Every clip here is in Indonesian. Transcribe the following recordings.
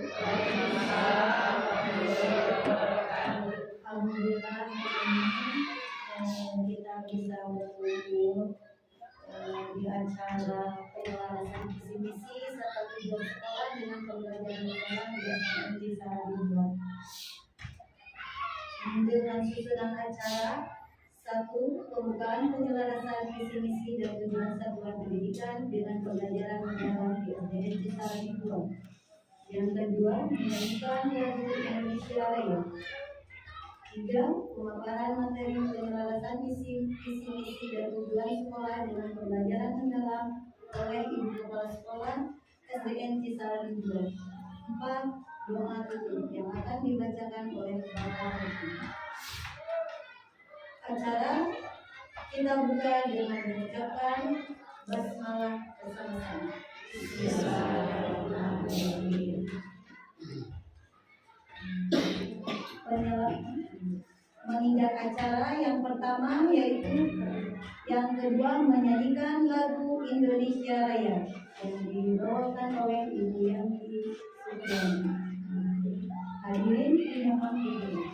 Alhamdulillah kita bisa berkumpul di acara penyelarasan visi misi serta tujuan sekolah dengan pembelajaran dalam di Salatiga. Dengan susunan acara: 1. Pembukaan penyelarasan visi misi dan tujuan satuan pendidikan dengan pembelajaran mendalam di SDN Cisarangi 2. Yang kedua, menyanyikan lagu Indonesia Raya. 3. Pemaparan materi penyelarasan visi misi dan tujuan sekolah dengan pembelajaran mendalam oleh Ibu Kepala Sekolah SDN Cisarangi 2. 4. Doa tutup yang akan dibacakan oleh Bapak Hakim. Acara kita buka dengan mengucapkan basmalah bersama-sama. Menginjak acara yang pertama yaitu yang kedua menyanyikan lagu Indonesia Raya yang dibawakan oleh Ibu Yanti Supriyanti. Hadirin dimohon duduk.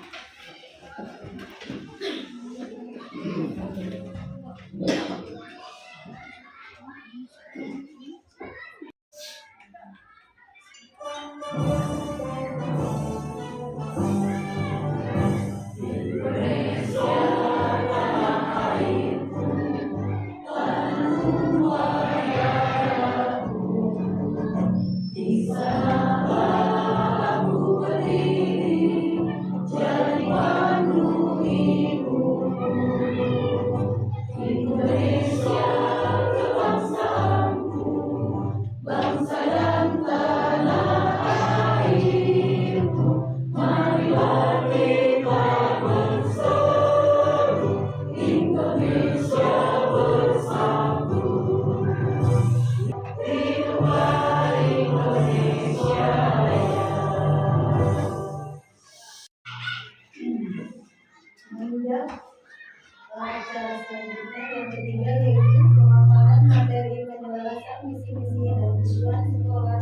Acara selanjutnya yang ketiga yaitu pemaparan materi penyelarasan visi-misi dan tujuan sekolah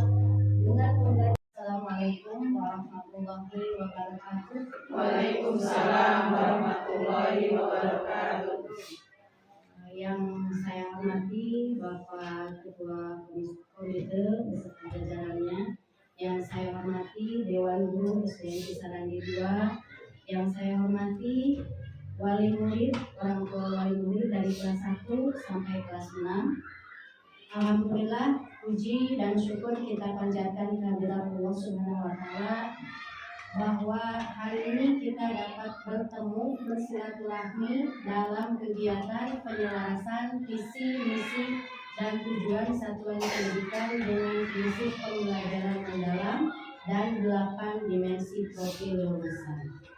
dengan pembelajaran. Assalamualaikum warahmatullahi wabarakatuh. Waalaikumsalam warahmatullahi wabarakatuh. Yang saya hormati Bapak Ketua Komite beserta jajarannya, yang saya hormati Dewan Guru SDN Cisarangi 2, yang saya hormati wali murid, orang tua wali murid dari kelas 1 sampai kelas 6. Alhamdulillah, puji dan syukur kita panjatkan kehadirat Allah Subhanahu wa Ta'ala bahwa hari ini kita dapat bertemu bersilaturahmi dalam kegiatan penyelarasan visi, misi, dan tujuan satuan pendidikan dengan prinsip pembelajaran mendalam dan 8 dimensi profil lulusan.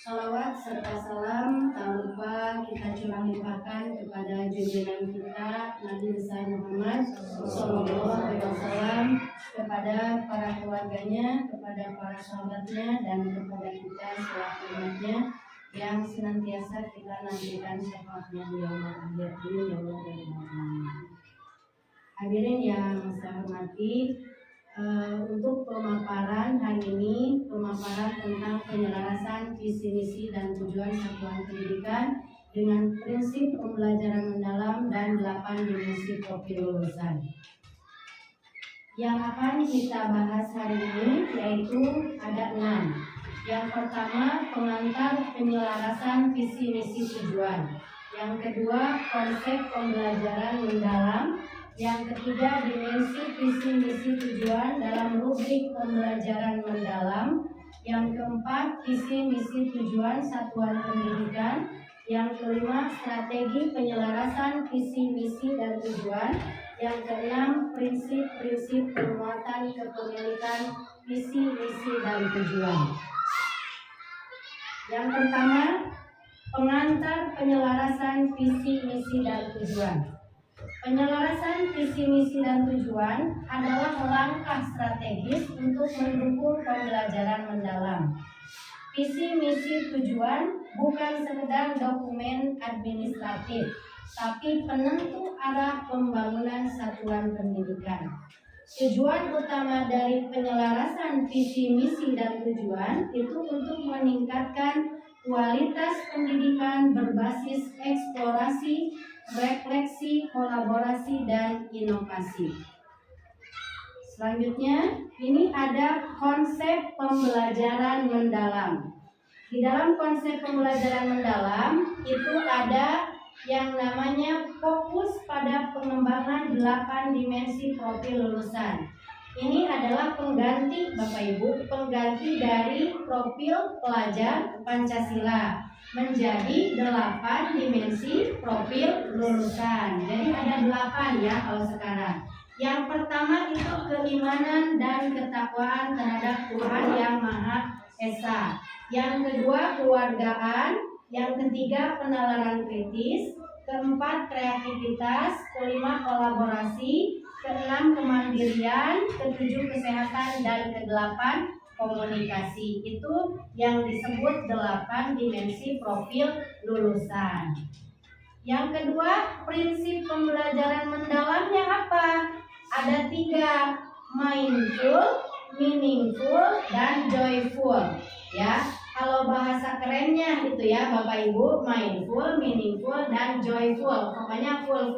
Shalawat serta salam tak lupa kita curah limpahkan kepada junjungan kita Nabi besar Muhammad SAW, kepada para keluarganya, kepada para sahabatnya, dan kepada kita selaku umatnya yang senantiasa kita nantikan syafaatnya di yaumul akhir ini, ya Allah ya Rabbal. Hadirin yang saya hormati, untuk pemaparan hari ini, pemaparan tentang penyelarasan visi misi dan tujuan satuan pendidikan dengan prinsip pembelajaran mendalam dan 8 dimensi profil lulusan. Yang akan kita bahas hari ini yaitu ada 6. Yang pertama, pengantar penyelarasan visi misi tujuan. Yang kedua, konsep pembelajaran mendalam. Yang ketiga, dimensi visi misi tujuan dalam rubrik pembelajaran mendalam. Yang keempat, visi misi tujuan satuan pendidikan. Yang kelima, strategi penyelarasan visi misi dan tujuan. Yang keenam, prinsip-prinsip penguatan kepemilikan visi misi dan tujuan. Yang pertama, pengantar penyelarasan visi misi dan tujuan. Penyelarasan visi misi dan tujuan adalah langkah strategis untuk mendukung pembelajaran mendalam. Visi misi tujuan bukan sekedar dokumen administratif, tapi penentu arah pembangunan satuan pendidikan. Tujuan utama dari penyelarasan visi misi dan tujuan itu untuk meningkatkan kualitas pendidikan berbasis eksplorasi, refleksi, kolaborasi, dan inovasi. Selanjutnya, ini ada konsep pembelajaran mendalam. Di dalam konsep pembelajaran mendalam itu ada yang namanya fokus pada pengembangan 8 dimensi profil lulusan. Ini adalah pengganti Bapak Ibu, pengganti dari profil pelajar Pancasila menjadi 8 dimensi profil lulusan. Jadi ada 8 ya kalau sekarang. Yang pertama itu keimanan dan ketakwaan terhadap Tuhan Yang Maha Esa. Yang kedua keluargaan, yang ketiga penalaran kritis, keempat kreativitas, kelima kolaborasi, keenam kemandirian, ketujuh kesehatan, dan kedelapan komunikasi. Itu yang disebut 8 dimensi profil lulusan. Yang kedua, prinsip pembelajaran mendalamnya apa? Ada 3, mindful, meaningful, dan joyful. Ya, kalau bahasa kerennya itu ya Bapak Ibu, mindful, meaningful, dan joyful. Pokoknya full.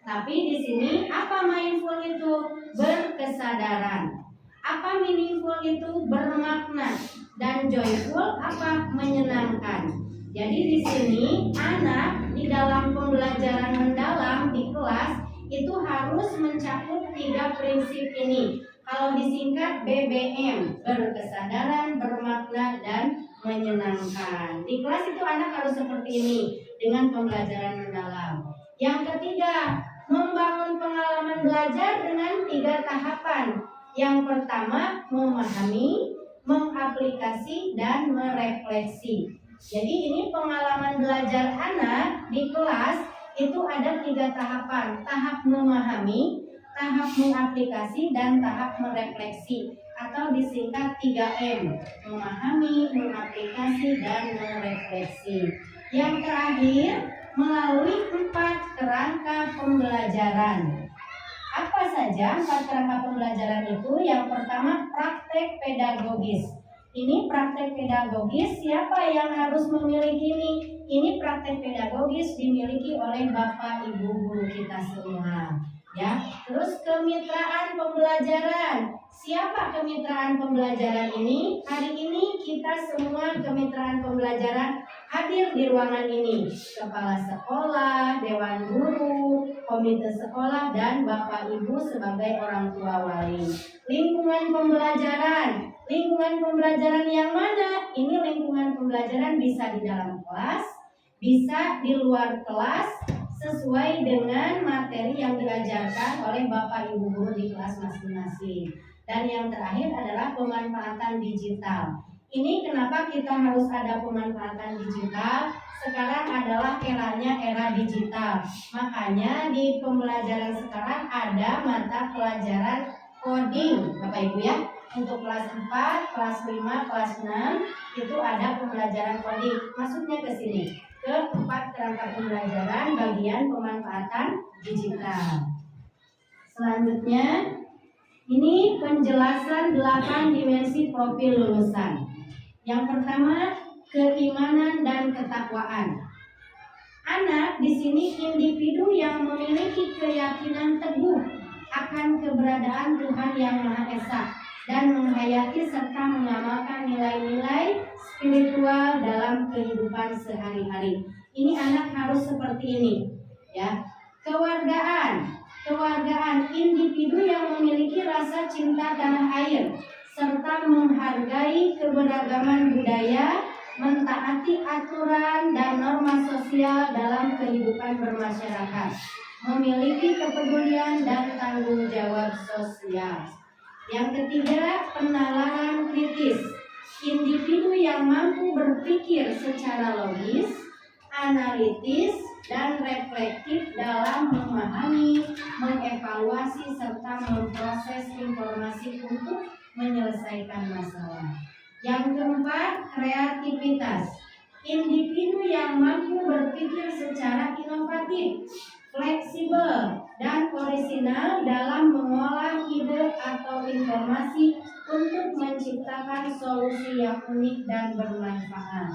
Tapi di sini apa mindful itu? Berkesadaran. Apa meaningful itu? Bermakna. Dan joyful apa? Menyenangkan. Jadi di sini anak di dalam pembelajaran mendalam di kelas itu harus mencakup 3 prinsip ini. Kalau disingkat BBM, berkesadaran, bermakna, dan menyenangkan. Di kelas itu anak harus seperti ini dengan pembelajaran mendalam. Yang ketiga, membangun pengalaman belajar dengan 3 tahapan. Yang pertama, memahami, mengaplikasi, dan merefleksi. Jadi ini pengalaman belajar anak di kelas itu ada 3 tahapan. Tahap memahami, tahap mengaplikasi, dan tahap merefleksi, atau disingkat 3M, memahami, mengaplikasi, dan merefleksi. Yang terakhir, melalui 4 kerangka pembelajaran. Apa saja 4 kerangka pembelajaran itu? Yang pertama, praktek pedagogis. Ini praktek pedagogis, siapa yang harus memiliki ini? Ini praktek pedagogis dimiliki oleh Bapak Ibu guru kita semua. Ya, terus kemitraan pembelajaran. Siapa kemitraan pembelajaran ini? Hari ini kita semua kemitraan pembelajaran hadir di ruangan ini. Kepala sekolah, dewan guru, komite sekolah, dan Bapak Ibu sebagai orang tua wali. Lingkungan pembelajaran. Lingkungan pembelajaran yang mana? Ini lingkungan pembelajaran bisa di dalam kelas, bisa di luar kelas, sesuai dengan materi yang diajarkan oleh Bapak Ibu guru di kelas masing-masing. Dan yang terakhir adalah pemanfaatan digital. Ini kenapa kita harus ada pemanfaatan digital? Sekarang adalah eranya era digital. Makanya di pembelajaran sekarang ada mata pelajaran coding, Bapak Ibu ya. Untuk kelas 4, kelas 5, kelas 6 itu ada pembelajaran coding. Masuknya ke sini. Ke 4 kerangka pembelajaran bagian pemanfaatan digital. Selanjutnya, ini penjelasan 8 dimensi profil lulusan. Yang pertama, keimanan dan ketakwaan. Anak di sini individu yang memiliki keyakinan teguh akan keberadaan Tuhan Yang Maha Esa dan menghayati serta mengamalkan nilai-nilai spiritual dalam kehidupan sehari-hari. Ini anak harus seperti ini, ya. Kewargaan individu yang memiliki rasa cinta tanah air serta menghargai keberagaman budaya, mentaati aturan dan norma sosial dalam kehidupan bermasyarakat, memiliki kepedulian dan tanggung jawab sosial. Yang ketiga, penalaran kritis. Individu yang mampu berpikir secara logis, analitis, dan reflektif dalam memahami, mengevaluasi, serta memproses informasi untuk menyelesaikan masalah. Yang keempat, kreativitas. Individu yang mampu berpikir secara inovatif, fleksibel, dan orisinal dalam mengolah atau informasi untuk menciptakan solusi yang unik dan bermanfaat.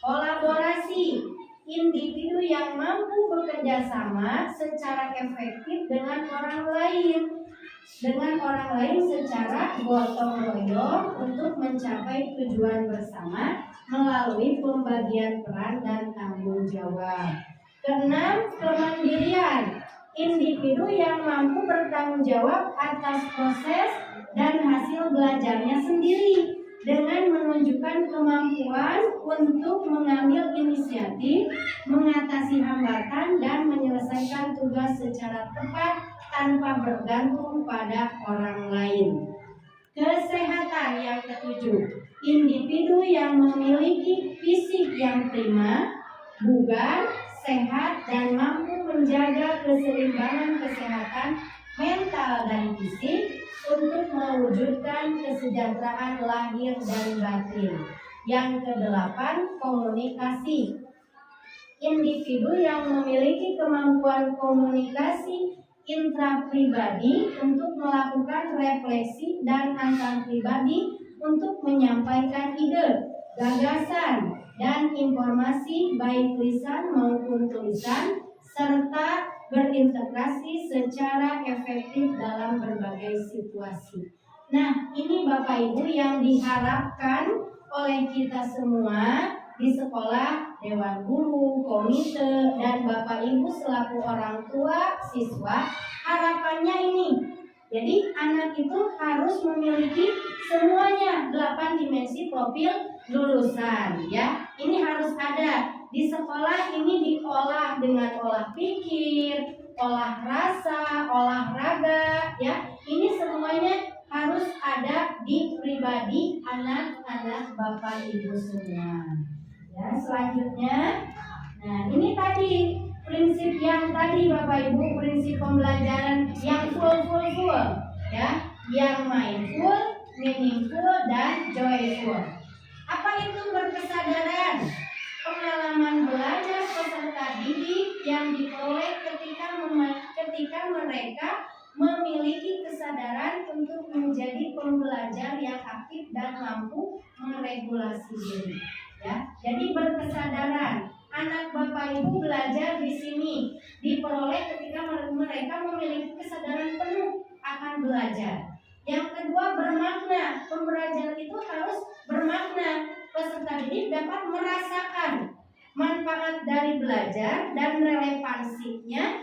Kolaborasi, individu yang mampu bekerja sama secara efektif dengan orang lain secara gotong royong untuk mencapai tujuan bersama melalui pembagian peran dan tanggung jawab. Keenam, kemandirian, individu yang mampu bertanggung jawab atas proses dan hasil belajarnya sendiri dengan menunjukkan kemampuan untuk mengambil inisiatif, mengatasi hambatan, dan menyelesaikan tugas secara tepat tanpa bergantung pada orang lain. Kesehatan yang ketujuh, individu yang memiliki fisik yang prima, bugar, sehat, dan mampu menjaga keseimbangan kesehatan mental dan fisik untuk mewujudkan kesejahteraan lahir dan batin. Yang kedelapan, komunikasi. Individu yang memiliki kemampuan komunikasi intrapribadi untuk melakukan refleksi dan antar pribadi untuk menyampaikan ide, gagasan, dan informasi baik lisan maupun tulisan serta berintegrasi secara efektif dalam berbagai situasi. Nah, ini Bapak Ibu yang diharapkan oleh kita semua di sekolah, dewan guru, komite, dan Bapak Ibu selaku orang tua siswa. Harapannya ini, jadi anak itu harus memiliki semuanya 8 dimensi profil lulusan, ya. Ini harus ada di sekolah. Ini diolah dengan olah pikir, olah rasa, olahraga, ya. Ini semuanya harus ada di pribadi anak-anak Bapak Ibu semua. Ya, selanjutnya, nah ini tadi prinsip yang tadi Bapak Ibu, prinsip pembelajaran yang full, ya, yang mindful, meaningful, dan joyful. Apa itu berkesadaran? Pengalaman belajar peserta didik yang diperoleh ketika mereka memiliki kesadaran untuk menjadi pembelajar yang aktif dan mampu meregulasi diri. Ya, jadi berkesadaran. Anak Bapak Ibu belajar di sini diperoleh ketika mereka memiliki kesadaran penuh akan belajar. Yang kedua, bermakna. Pembelajaran itu harus bermakna. Peserta didik dapat merasakan manfaat dari belajar dan relevansinya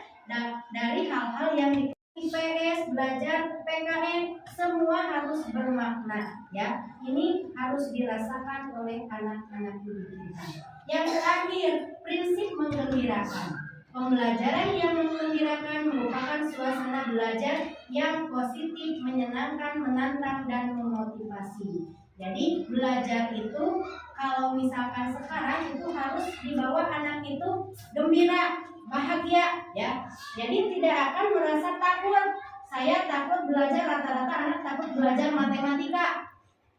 dari hal-hal yang IPS, belajar PKN, semua harus bermakna, ya. Ini harus dirasakan oleh anak-anak didik kita. Yang terakhir, prinsip menggembirakan. Pembelajaran yang menggembirakan merupakan suasana belajar yang positif, menyenangkan, menantang, dan memotivasi. Jadi belajar itu kalau misalkan sekarang itu harus dibawa anak itu gembira, bahagia, ya. Jadi tidak akan merasa takut. Saya takut belajar, rata-rata anak takut belajar matematika,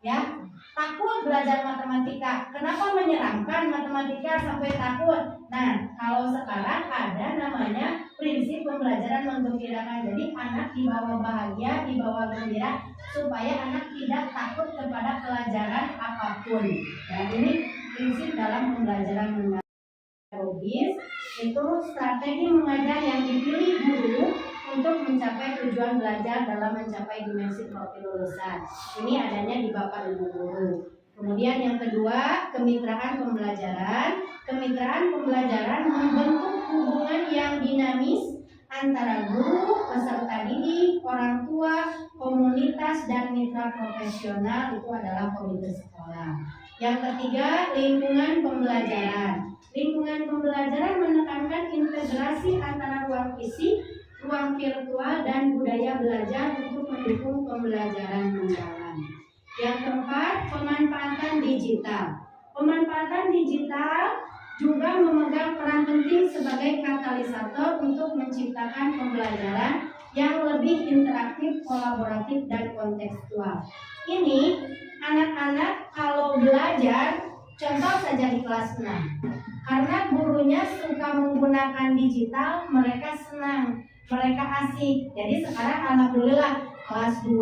ya. Takut belajar matematika. Kenapa menyeramkan matematika sampai takut? Nah, kalau sekarang ada namanya prinsip pembelajaran menggembirakan. Jadi anak dibawa bahagia, dibawa gembira, supaya anak tidak takut kepada pelajaran apapun. Dan ini prinsip dalam pembelajaran mengajar. Pedagogis itu strategi mengajar yang dipilih guru untuk mencapai tujuan belajar dalam mencapai dimensi profil lulusan. Ini adanya di Bapak Ibu guru. Kemudian yang kedua, kemitraan pembelajaran. Kemitraan pembelajaran membentuk hubungan yang dinamis antara guru, peserta didik, orang tua, komunitas, dan mitra profesional. Itu adalah komite sekolah. Yang ketiga, lingkungan pembelajaran. Lingkungan pembelajaran menekankan integrasi antara ruang fisik, ruang virtual, dan budaya belajar untuk mendukung pembelajaran mendalam. Yang keempat, pemanfaatan digital. Pemanfaatan digital juga memegang peran penting sebagai katalisator untuk menciptakan pembelajaran yang lebih interaktif, kolaboratif, dan kontekstual. Ini anak-anak kalau belajar, contoh saja di kelas 6, karena gurunya suka menggunakan digital, mereka senang. mereka asik. Jadi sekarang alhamdulillah kelas 2,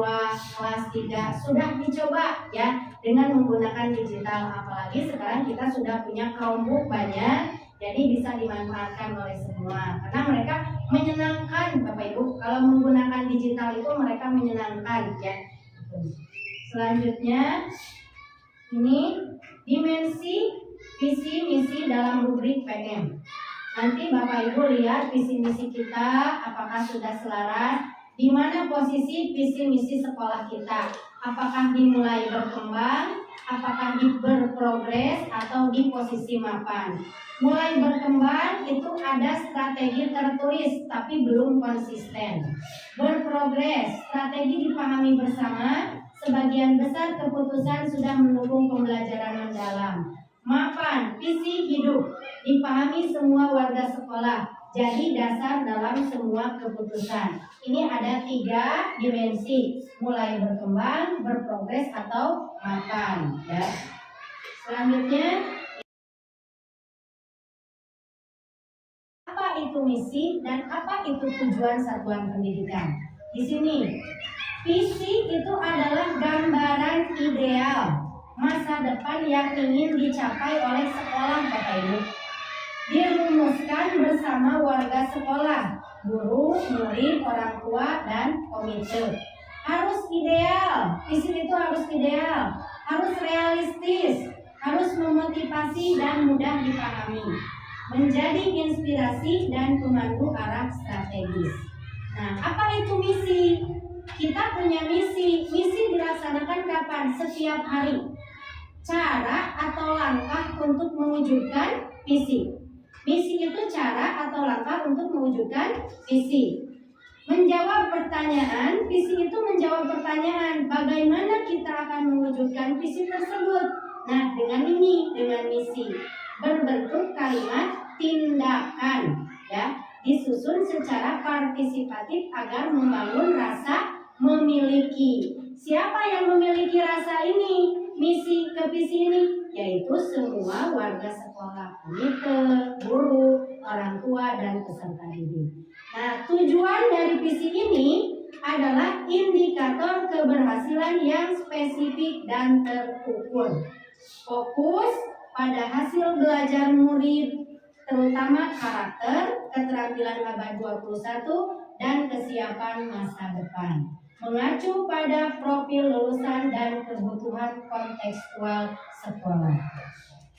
kelas 3 sudah dicoba ya dengan menggunakan digital. Apalagi sekarang kita sudah punya Chromebook banyak, jadi bisa dimanfaatkan oleh semua. Karena mereka menyenangkan Bapak Ibu. Kalau menggunakan digital itu mereka menyenangkan ya. Selanjutnya ini dimensi visi misi dalam rubrik PM. Nanti Bapak Ibu lihat visi misi kita apakah sudah selaras, di mana posisi visi misi sekolah kita. Apakah dimulai berkembang, apakah berprogres atau di posisi mapan. Mulai berkembang itu ada strategi tertulis tapi belum konsisten. Berprogres, strategi dipahami bersama. Sebagian besar keputusan sudah mendukung pembelajaran mendalam. Mapan, visi hidup, dipahami semua warga sekolah, jadi dasar dalam semua keputusan. Ini ada 3 dimensi, mulai berkembang, berprogres atau mapan. Ya. Selanjutnya, apa itu misi dan apa itu tujuan satuan pendidikan? Di sini visi itu adalah gambaran ideal masa depan yang ingin dicapai oleh sekolah Bapak Ibu. Dirumuskan bersama warga sekolah, guru, murid, orang tua, dan komite. Harus ideal, visi itu harus ideal, harus realistis, harus memotivasi dan mudah dipahami, menjadi inspirasi dan pemandu arah strategis. Nah, apa itu misi? Kita punya misi. Misi dilaksanakan kapan? Setiap hari. Cara atau langkah untuk mewujudkan visi. Misi itu cara atau langkah untuk mewujudkan visi. Menjawab pertanyaan, visi itu menjawab pertanyaan, bagaimana kita akan mewujudkan visi tersebut. Nah, dengan ini, dengan misi, berbentuk kalimat tindakan, ya, disusun secara partisipatif agar membangun rasa memiliki. Siapa yang memiliki rasa ini? Misi ke visi ini, yaitu semua warga sekolah, komite, guru, orang tua, dan peserta didik. Nah, tujuan dari visi ini adalah indikator keberhasilan yang spesifik dan terukur. Fokus pada hasil belajar murid, terutama karakter, keterampilan abad 21, dan kesiapan masa depan. Mengacu pada profil lulusan dan kebutuhan kontekstual sekolah.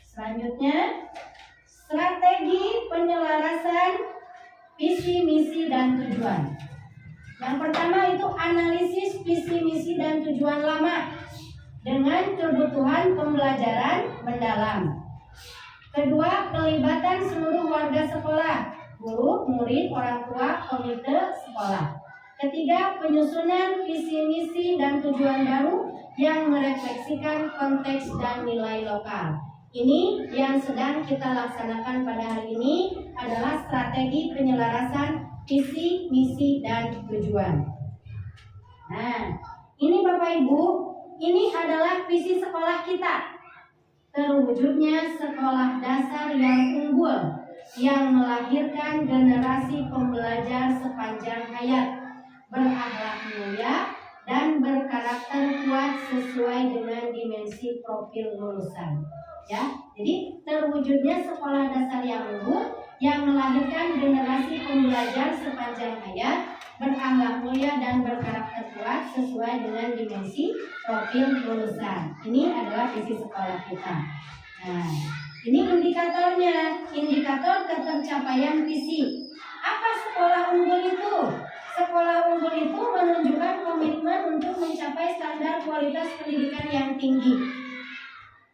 Selanjutnya, strategi penyelarasan visi, misi, dan tujuan. Yang pertama itu analisis visi, misi, dan tujuan lama dengan kebutuhan pembelajaran mendalam. Kedua, pelibatan seluruh warga sekolah, guru, murid, orang tua, komite sekolah. Ketiga, penyusunan visi, misi, dan tujuan baru yang merefleksikan konteks dan nilai lokal. Ini yang sedang kita laksanakan pada hari ini adalah strategi penyelarasan visi, misi, dan tujuan. Nah, ini Bapak Ibu, ini adalah visi sekolah kita. Terwujudnya sekolah dasar yang unggul, yang melahirkan generasi pembelajar sepanjang hayat, berakhlak mulia, dan berkarakter kuat sesuai dengan dimensi profil lulusan. Ya, jadi terwujudnya sekolah dasar yang unggul, yang melahirkan generasi pembelajar sepanjang hayat, berakhlak mulia, dan berkarakter kuat sesuai dengan dimensi profil lulusan. Ini adalah visi sekolah kita. Nah, ini indikatornya, indikator ketercapaian visi. Apa sekolah unggul itu? Sekolah unggul itu menunjukkan komitmen untuk mencapai standar kualitas pendidikan yang tinggi.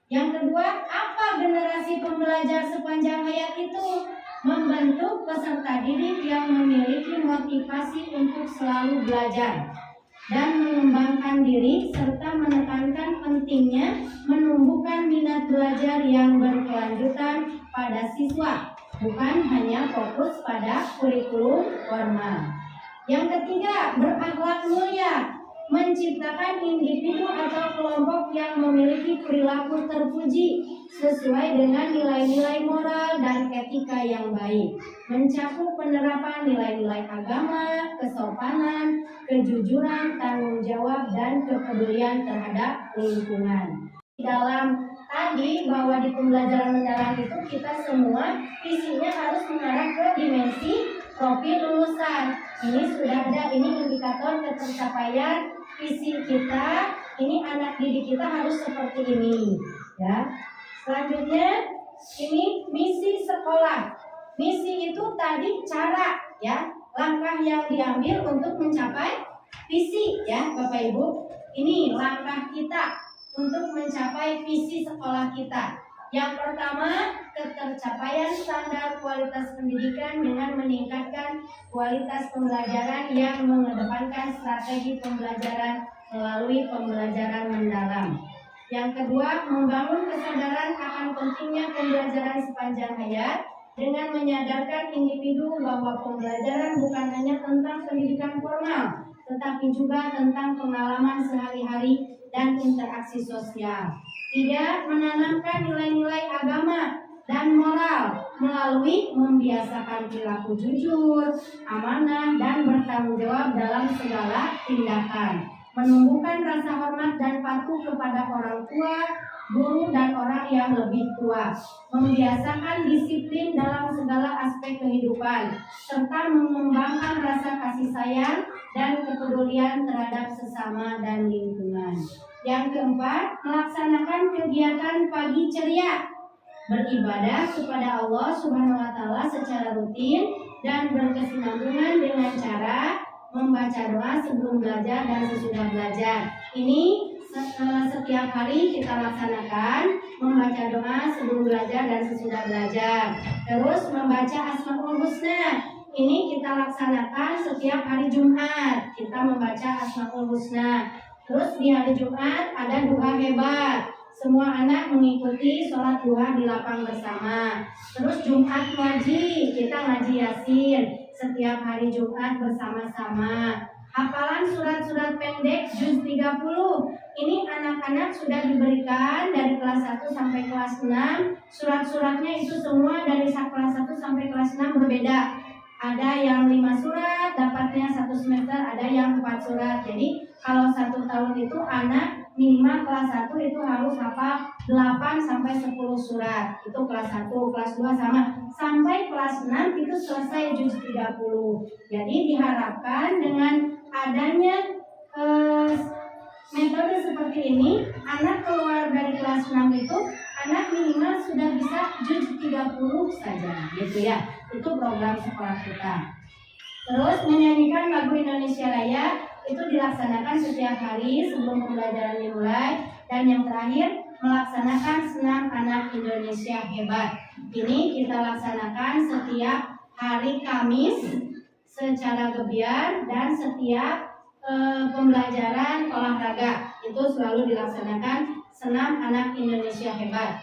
Yang kedua, apa generasi pembelajar sepanjang hayat itu? Membentuk peserta didik yang memiliki motivasi untuk selalu belajar dan mengembangkan diri, serta menekankan pentingnya menumbuhkan minat belajar yang berkelanjutan pada siswa, bukan hanya fokus pada kurikulum formal. Yang ketiga, berakhlak mulia. menciptakan individu atau kelompok yang memiliki perilaku terpuji sesuai dengan nilai-nilai moral dan etika yang baik, mencakup penerapan nilai-nilai agama, kesopanan, kejujuran, tanggung jawab, dan kepedulian terhadap lingkungan. Dalam tadi bahwa di pembelajaran mendalam itu kita semua visinya harus mengarah ke dimensi profil lulusan. Ini sudah ada, ini indikator ketercapaian visi kita. Ini anak didik kita harus seperti ini, ya. Selanjutnya ini misi sekolah. Misi itu tadi cara, ya, langkah yang diambil untuk mencapai visi, ya Bapak Ibu. Ini langkah kita untuk mencapai visi sekolah kita. Yang pertama, ketercapaian standar kualitas pendidikan dengan meningkatkan kualitas pembelajaran yang mengedepankan strategi pembelajaran melalui pembelajaran mendalam. Yang kedua, membangun kesadaran akan pentingnya pembelajaran sepanjang hayat dengan menyadarkan individu bahwa pembelajaran bukan hanya tentang pendidikan formal, tetapi juga tentang pengalaman sehari-hari dan interaksi sosial. Tidak menanamkan nilai-nilai agama dan moral melalui membiasakan perilaku jujur, amanah, dan bertanggung jawab dalam segala tindakan. Menumbuhkan rasa hormat dan patuh kepada orang tua, guru, dan orang yang lebih tua. Membiasakan disiplin dalam segala aspek kehidupan, serta mengembangkan rasa kasih sayang dan kepedulian terhadap sesama dan lingkungan. Yang keempat, melaksanakan kegiatan pagi ceria, beribadah kepada Allah Subhanahu wa Ta'ala secara rutin dan berkesinambungan dengan cara membaca doa sebelum belajar dan sesudah belajar. Ini setiap hari kita laksanakan, membaca doa sebelum belajar dan sesudah belajar. Terus membaca Asmaul Husna. Ini kita laksanakan setiap hari Jumat. Kita membaca Asmaul Husna. Terus di hari Jumat ada duha hebat. Semua anak mengikuti sholat duha di lapang bersama. Terus Jumat ngaji, kita ngaji Yasin setiap hari Jumat bersama-sama. Hafalan surat-surat pendek juz 30. Ini anak-anak sudah diberikan dari kelas 1 sampai kelas 6. Surat-suratnya itu semua dari kelas 1 sampai kelas 6 berbeda. Ada yang 5 surat, dapatnya 1 semester, ada yang 4 surat. Jadi kalau 1 tahun itu anak minimal kelas 1 itu harus hafal 8 sampai 10 surat. Itu kelas 1, kelas 2 sama. Sampai kelas 6 itu selesai juz 30. Jadi diharapkan dengan adanya metode seperti ini, anak keluar dari kelas 6 itu anak minimal sudah bisa juz 30 saja, gitu ya. Itu program sekolah kita. Terus menyanyikan lagu Indonesia Raya itu dilaksanakan setiap hari sebelum pembelajaran dimulai. Dan yang terakhir, melaksanakan senam anak Indonesia hebat. Ini kita laksanakan setiap hari Kamis secara gebiar dan setiap pembelajaran olahraga itu selalu dilaksanakan senam anak Indonesia hebat.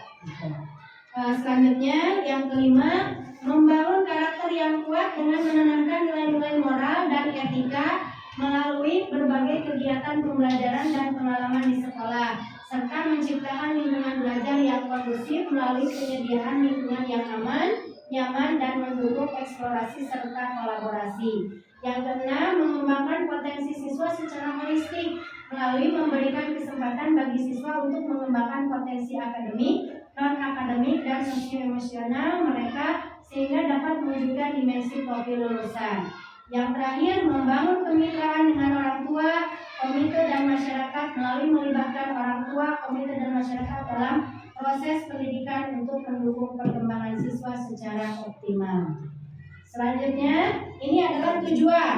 Selanjutnya yang kelima, membangun karakter yang kuat dengan menanamkan nilai-nilai moral dan etika melalui berbagai kegiatan pembelajaran dan pengalaman di sekolah, serta menciptakan lingkungan belajar yang kondusif melalui penyediaan lingkungan yang aman, nyaman, dan mendukung eksplorasi serta kolaborasi. Yang keenam, mengembangkan potensi siswa secara holistik melalui memberikan kesempatan bagi siswa untuk mengembangkan potensi akademik, non-akademik, dan sosio-emosional mereka sehingga dapat mewujudkan dimensi profil lulusan. Yang terakhir, membangun kemitraan dengan orang tua, komite, dan masyarakat melalui melibatkan orang tua, komite, dan masyarakat dalam proses pendidikan untuk mendukung perkembangan siswa secara optimal. Selanjutnya, ini adalah tujuan.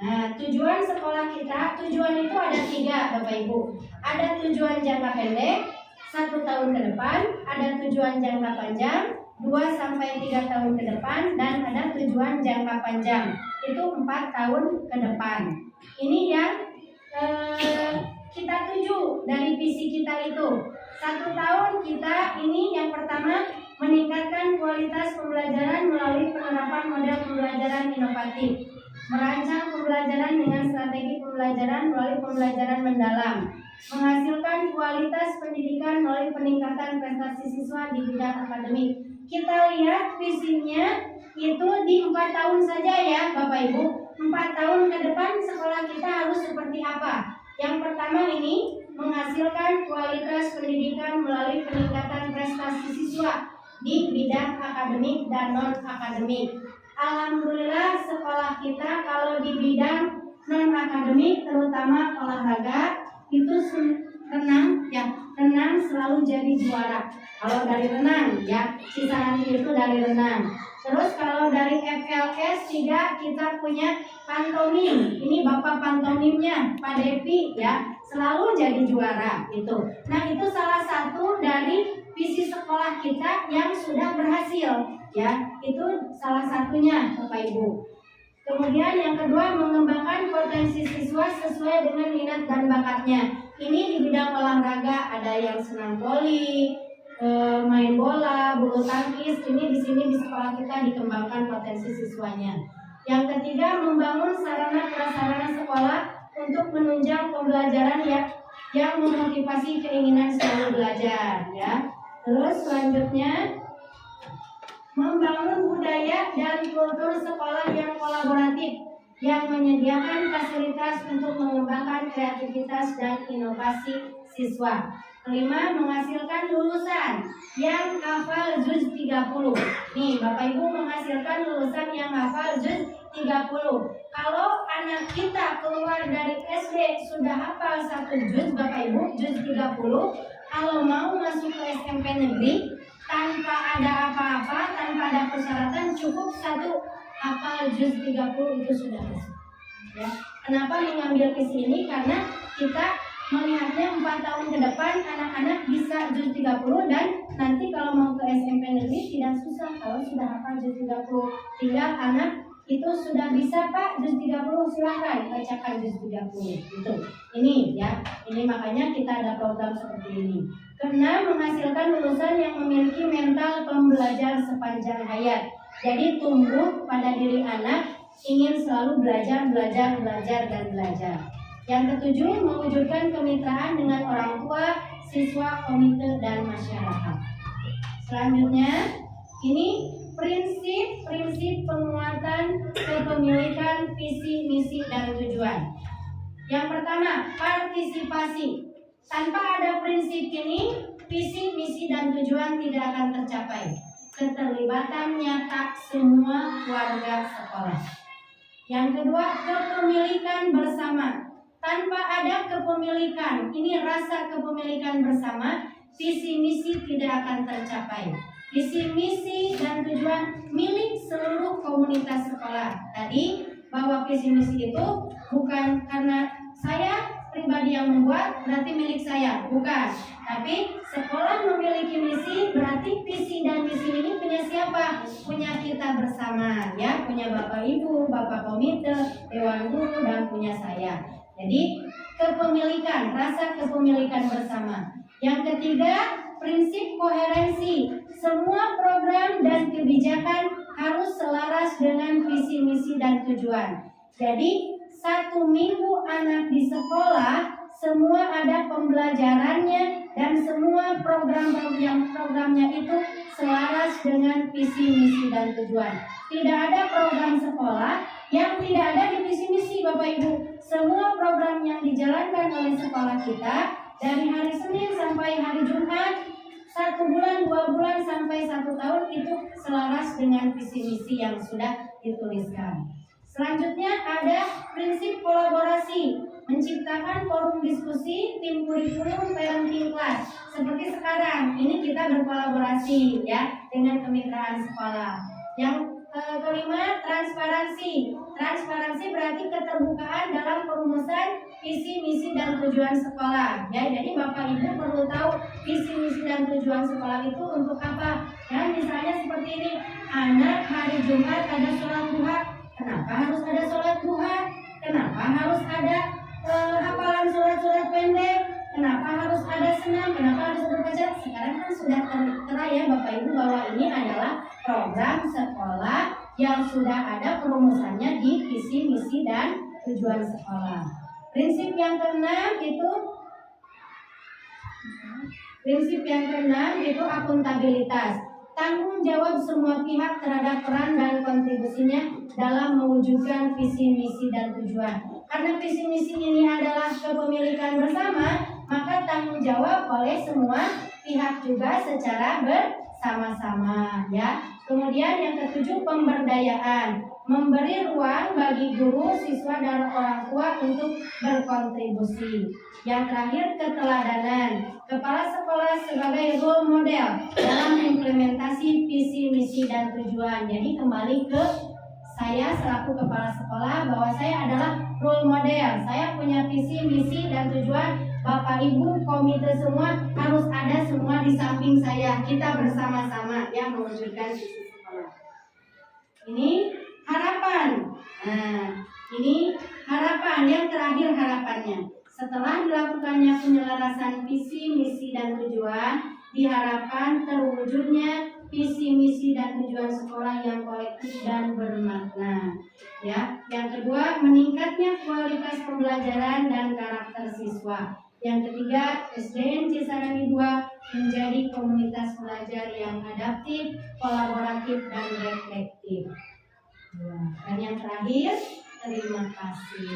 Nah, tujuan sekolah kita, tujuan itu ada 3, Bapak Ibu. Ada tujuan jangka pendek, 1 tahun ke depan, ada tujuan jangka panjang, 2 sampai 3 tahun ke depan, dan ada tujuan jangka panjang. Itu 4 tahun ke depan. Ini yang kita tuju dari visi kita itu. 1 tahun kita ini yang pertama meningkatkan kualitas pembelajaran melalui penerapan model pembelajaran inovatif, merancang pembelajaran dengan strategi strategi pembelajaran melalui pembelajaran mendalam, menghasilkan kualitas pendidikan melalui peningkatan prestasi siswa di bidang akademik. Kita lihat visinya itu di 4 tahun saja ya Bapak Ibu. 4 tahun ke depan sekolah kita harus seperti apa? Yang pertama ini menghasilkan kualitas pendidikan melalui peningkatan prestasi siswa di bidang akademik dan non-akademik. Alhamdulillah sekolah kita kalau di bidang non-akademik terutama olahraga itu renang ya, renang selalu jadi juara. Kalau dari renang ya, sisa nanti itu dari renang. Terus kalau dari FLS juga kita punya pantomim. Ini Bapak pantomimnya, Pak Devi ya, selalu jadi juara itu. Nah, itu salah satu dari visi sekolah kita yang sudah berhasil ya. Itu salah satunya Bapak Ibu. Kemudian yang kedua, mengembangkan potensi siswa sesuai dengan minat dan bakatnya. Ini di bidang olahraga ada yang senang voli, main bola, bulu tangkis. Ini di sini di sekolah kita dikembangkan potensi siswanya. Yang ketiga, membangun sarana prasarana sekolah untuk menunjang pembelajaran yang memotivasi keinginan selalu belajar ya. Terus selanjutnya, membangun budaya dan kultur sekolah yang kolaboratif yang menyediakan fasilitas untuk mengembangkan kreativitas dan inovasi siswa. Kelima, menghasilkan lulusan yang hafal juz 30. Nih, Bapak Ibu menghasilkan lulusan yang hafal juz 30. Kalau anak kita keluar dari SD sudah hafal 1 juz, Bapak Ibu, juz 30, kalau mau masuk ke SMP negeri tanpa ada apa-apa, tanpa ada persyaratan, cukup 1 hafal juz 30 itu sudah masuk. Ya. Kenapa mengambil visi ini? Karena kita melihatnya 4 tahun ke depan anak-anak bisa juz 30 dan nanti kalau mau ke SMP negeri tidak susah kalau sudah hafal juz 30. Tinggal anak itu sudah bisa Pak juz 30, silahkan bacakan juz 30 gitu. Ini ya, ini makanya kita ada program seperti ini. Karena menghasilkan lulusan yang memiliki mental pembelajar sepanjang hayat. Jadi tumbuh pada diri anak ingin selalu belajar, dan belajar. Yang ketujuh, mewujudkan kemitraan dengan orang tua, siswa, komite, dan masyarakat. Selanjutnya, ini prinsip penguatan kepemilikan visi, misi, dan tujuan. Yang pertama, partisipasi. Tanpa ada prinsip ini, visi, misi, dan tujuan tidak akan tercapai. Keterlibatan nyata semua warga sekolah. Yang kedua, kepemilikan bersama. Tanpa ada kepemilikan, ini rasa kepemilikan bersama, visi misi tidak akan tercapai. Visi misi dan tujuan milik seluruh komunitas sekolah. Tadi bahwa visi misi itu bukan karena saya pribadi yang membuat berarti milik saya, bukan. Tapi sekolah memiliki misi, berarti visi dan misi ini punya siapa? Punya kita bersama, ya, punya Bapak Ibu, Bapak Komite, Dewan Guru, dan punya saya. Jadi kepemilikan, rasa kepemilikan bersama. Yang ketiga, prinsip koherensi. Semua program dan kebijakan harus selaras dengan visi, misi, dan tujuan. Jadi 1 minggu anak di sekolah semua ada pembelajarannya dan semua programnya itu selaras dengan visi, misi, dan tujuan. Tidak ada program sekolah yang tidak ada di visi misi Bapak Ibu. Semua program yang dijalankan oleh sekolah kita dari hari Senin sampai hari Jumat, 1 bulan, 2 bulan sampai 1 tahun itu selaras dengan visi misi yang sudah dituliskan. Selanjutnya ada prinsip kolaborasi, menciptakan forum diskusi, tim kurikulum, parenting class. Seperti sekarang, ini kita berkolaborasi ya dengan kemitraan sekolah. Yang kelima, transparansi. Transparansi berarti keterbukaan dalam perumusan visi, misi, dan tujuan sekolah. Ya, jadi Bapak Ibu perlu tahu visi, misi, dan tujuan sekolah itu untuk apa. Ya, misalnya seperti ini, anak hari Jumat ada sholat duha. Kenapa harus ada sholat duha? Kenapa harus ada hafalan surat-surat pendek? Kenapa harus ada senam? Kenapa harus berbaca? Sekarang kan sudah tertera ya Bapak Ibu bahwa ini adalah program sekolah yang sudah ada perumusannya di visi, misi, dan tujuan sekolah. Prinsip yang keenam itu akuntabilitas. Tanggung jawab semua pihak terhadap peran dan kontribusinya dalam mewujudkan visi, misi, dan tujuan. Karena visi misi ini adalah kepemilikan bersama, maka tanggung jawab oleh semua pihak juga secara bersama-sama, ya. Kemudian yang ketujuh, pemberdayaan. Memberi ruang bagi guru, siswa, dan orang tua untuk berkontribusi. Yang terakhir, keteladanan. Kepala sekolah sebagai role model dalam implementasi visi, misi, dan tujuan. Jadi kembali ke saya selaku kepala sekolah bahwa saya adalah role model. Saya punya visi, misi, dan tujuan. Bapak Ibu komite semua harus ada semua di samping saya. Kita bersama-sama yang mewujudkan visi sekolah. Ini harapan. Nah, ini harapan yang terakhir harapannya. Setelah dilakukannya penyelarasan visi, misi, dan tujuan, diharapkan terwujudnya visi, misi, dan tujuan sekolah yang kolektif dan bermakna. Ya, yang kedua, meningkatnya kualitas pembelajaran dan karakter siswa. Yang ketiga, SDN Cisarani 2 menjadi komunitas belajar yang adaptif, kolaboratif, dan reflektif. Dan yang terakhir, terima kasih.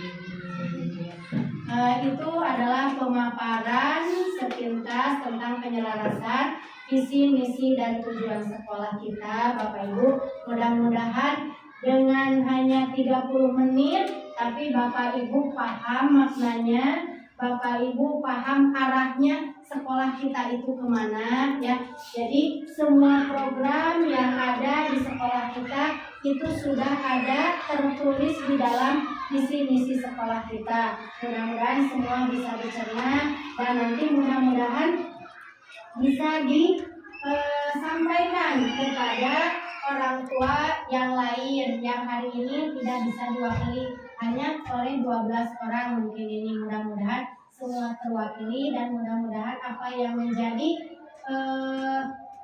Itu adalah pemaparan sepintas tentang penyelarasan visi, misi, dan tujuan sekolah kita, Bapak Ibu. Mudah-mudahan dengan hanya 30 menit, tapi Bapak Ibu paham maknanya, Bapak Ibu paham arahnya sekolah kita itu kemana, ya. Jadi semua program yang ada di sekolah kita itu sudah ada tertulis di dalam visi misi sekolah kita. Mudah-mudahan semua bisa dicerna dan nanti mudah-mudahan bisa disampaikan kepada orang tua yang lain yang hari ini tidak bisa diwakili hanya oleh 12 orang mungkin ini. Mudah-mudahan semua terwakili dan mudah-mudahan apa yang menjadi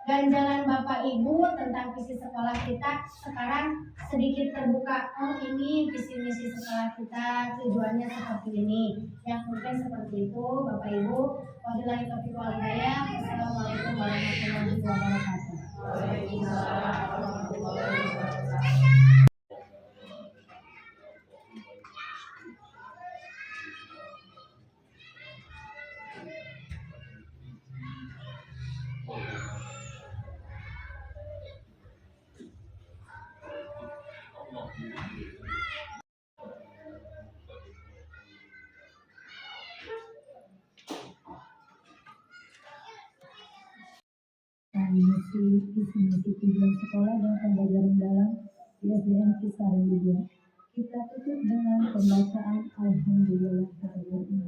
ganjalan Bapak Ibu tentang visi sekolah kita sekarang sedikit terbuka. Oh, ini visi misi sekolah kita, tujuannya seperti ini. Yang mungkin seperti itu Bapak Ibu. Wabillahi taufiq wal hidayah. Wassalamualaikum warahmatullahi wabarakatuh. Waalaikumsalam warahmatullahi wabarakatuh. Visi tujuan sekolah dan pembelajaran dalam di SDN Cisarani 2. Kita tutup dengan pembacaan Alhamdulillah. Wassalamualaikum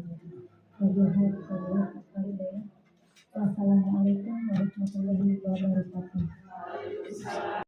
warahmatullahi wabarakatuh.